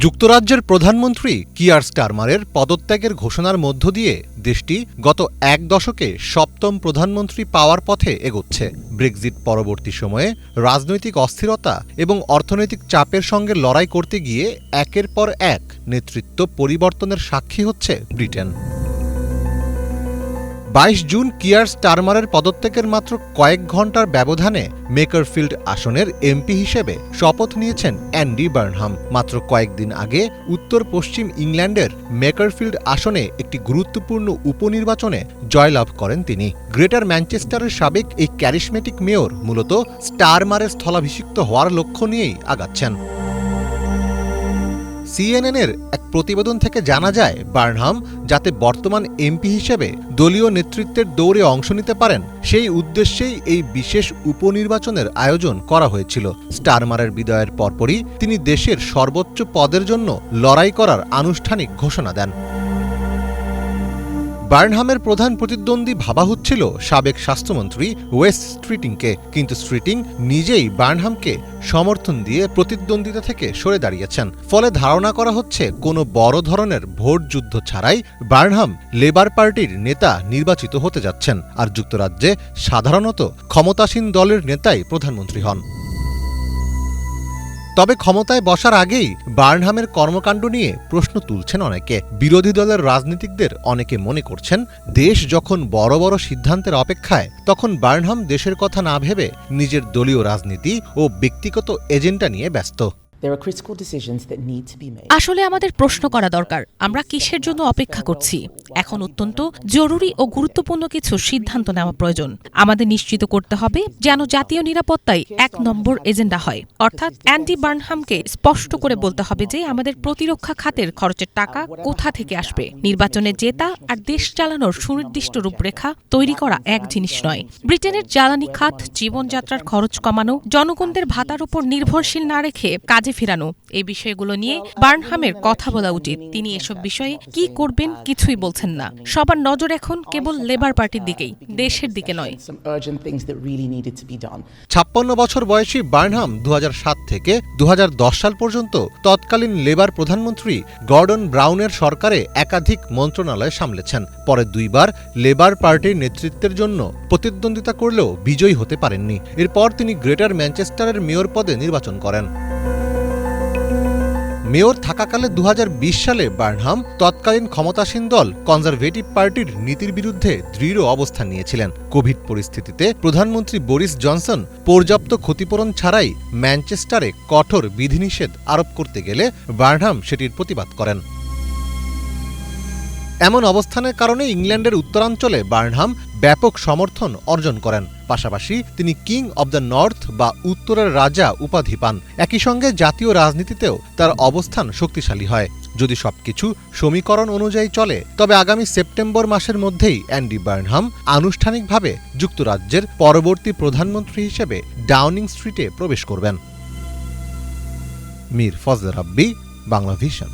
যুক্তরাজ্যের প্রধানমন্ত্রী কিয়ার স্টারমারের পদত্যাগের ঘোষণার মধ্য দিয়ে দেশটি গত এক দশকে সপ্তম প্রধানমন্ত্রী পাওয়ার পথে এগোচ্ছে। ব্রেক্সিট পরবর্তী সময়ে রাজনৈতিক অস্থিরতা এবং অর্থনৈতিক চাপের সঙ্গে লড়াই করতে গিয়ে একের পর এক নেতৃত্ব পরিবর্তনের সাক্ষী হচ্ছে ব্রিটেন। ২২ জুন কিয়ার স্টারমারের পদত্যাগের মাত্র কয়েক ঘণ্টার ব্যবধানে মেকারফিল্ড আসনের এমপি হিসেবে শপথ নিয়েছেন অ্যান্ডি বার্নহাম। মাত্র কয়েকদিন আগে উত্তর পশ্চিম ইংল্যান্ডের মেকারফিল্ড আসনে একটি গুরুত্বপূর্ণ উপনির্বাচনে জয়লাভ করেন তিনি। গ্রেটার ম্যানচেস্টারের সাবেক এই ক্যারিশমেটিক মেয়র মূলত স্টারমারের স্থলাভিষিক্ত হওয়ার লক্ষ্য নিয়েই আগাচ্ছেন। সিএনএনের এক প্রতিবেদন থেকে জানা যায়, বার্নহাম যাতে বর্তমান এমপি হিসেবে দলীয় নেতৃত্বের দৌড়ে অংশ নিতে পারেন সেই উদ্দেশ্যেই এই বিশেষ উপনির্বাচনের আয়োজন করা হয়েছিল। স্টারমারের বিদায়ের পরপরই তিনি দেশের সর্বোচ্চ পদের জন্য লড়াই করার আনুষ্ঠানিক ঘোষণা দেন। বার্নহামের প্রধান প্রতিদ্বন্দ্বী ভাবা হচ্ছিল সাবেক স্বাস্থ্যমন্ত্রী ওয়েস স্ট্রিটিংকে, কিন্তু স্ট্রিটিং নিজেই বার্নহামকে সমর্থন দিয়ে প্রতিদ্বন্দ্বিতা থেকে সরে দাঁড়িয়েছেন। ফলে ধারণা করা হচ্ছে কোনো বড় ধরনের ভোট যুদ্ধ ছাড়াই বার্নহাম লেবার পার্টির নেতা নির্বাচিত হতে যাচ্ছেন, আর যুক্তরাজ্যে সাধারণত ক্ষমতাসীন দলের নেতাই প্রধানমন্ত্রী হন। তবে ক্ষমতায় বসার আগেই বার্নহামের কর্মকাণ্ড নিয়ে প্রশ্ন তুলছেন অনেকে। বিরোধী দলের রাজনীতিকদের অনেকে মনে করছেন, দেশ যখন বড় বড় সিদ্ধান্তের অপেক্ষায়, তখন বার্নহাম দেশের কথা না ভেবে নিজের দলীয় রাজনীতি ও ব্যক্তিগত এজেন্ডা নিয়ে ব্যস্ত। আসলে আমাদের প্রশ্ন করা দরকার, আমরা কিসের জন্য অপেক্ষা করছি? এখন অত্যন্ত জরুরি ও গুরুত্বপূর্ণ কিছু সিদ্ধান্ত নেওয়া প্রয়োজন। আমাদের নিশ্চিত করতে হবে যেন জাতীয় নিরাপত্তাই ১ নম্বর এজেন্ডা হয়। অর্থাৎ অ্যান্ডি বার্নহামকে স্পষ্ট করে বলতে হবে যে আমাদের প্রতিরক্ষা খাতের খরচের টাকা কোথা থেকে আসবে। নির্বাচনে জেতা আর দেশ চালানোর সুনির্দিষ্ট রূপরেখা তৈরি করা এক জিনিস নয়। ব্রিটেনের জ্বালানি খাত, জীবনযাত্রার খরচ কমানো, জনগণদের ভাতার উপর নির্ভরশীল না রেখে কাজে ফেরানো, এই বিষয়গুলো নিয়ে বার্নহামের কথা বলা উচিত। তিনি এসব বিষয়ে কি করবেন কিছুই বলছেন না। সবার নজর এখন কেবল লেবার পার্টির দিকেই, দেশের দিকে নয়। ৫৬ বছর বয়সী বার্নহাম ২০০৭ থেকে ২০১০ সাল পর্যন্ত তৎকালীন লেবার প্রধানমন্ত্রী গর্ডন ব্রাউনের সরকারে একাধিক মন্ত্রণালয় সামলেছেন। পরে দুইবার লেবার পার্টির নেতৃত্বের জন্য প্রতিদ্বন্দ্বিতা করলেও বিজয়ী হতে পারেননি। এরপর তিনি গ্রেটার ম্যানচেস্টারের মেয়র পদে নির্বাচন করেন। মেয়র থাকাকালে ২০২০ সালে বার্নহাম তৎকালীন ক্ষমতাসীন দল কনজারভেটিভ পার্টির নীতির বিরুদ্ধে দৃঢ় অবস্থান নিয়েছিলেন। কোভিড পরিস্থিতিতে প্রধানমন্ত্রী বরিস জনসন পর্যাপ্ত ক্ষতিপূরণ ছাড়াই ম্যানচেস্টারে কঠোর বিধিনিষেধ আরোপ করতে গেলে বার্নহাম সেটির প্রতিবাদ করেন। এমন অবস্থানের কারণে ইংল্যান্ডের উত্তরাঞ্চলে বার্নহাম ব্যাপক সমর্থন অর্জন করেন। পাশাপাশি তিনি কিং অব দ্য নর্থ বা উত্তরের রাজা উপাধি পান। একই সঙ্গে জাতীয় রাজনীতিতেও তার অবস্থান শক্তিশালী হয়। যদি সবকিছু সমীকরণ অনুযায়ী চলে, তবে আগামী সেপ্টেম্বর মাসের মধ্যেই অ্যান্ডি বার্নহাম আনুষ্ঠানিকভাবে যুক্তরাজ্যের পরবর্তী প্রধানমন্ত্রী হিসেবে ডাউনিং স্ট্রিটে প্রবেশ করবেন। মীর ফজলে রাব্বী, বাংলা ভিশন।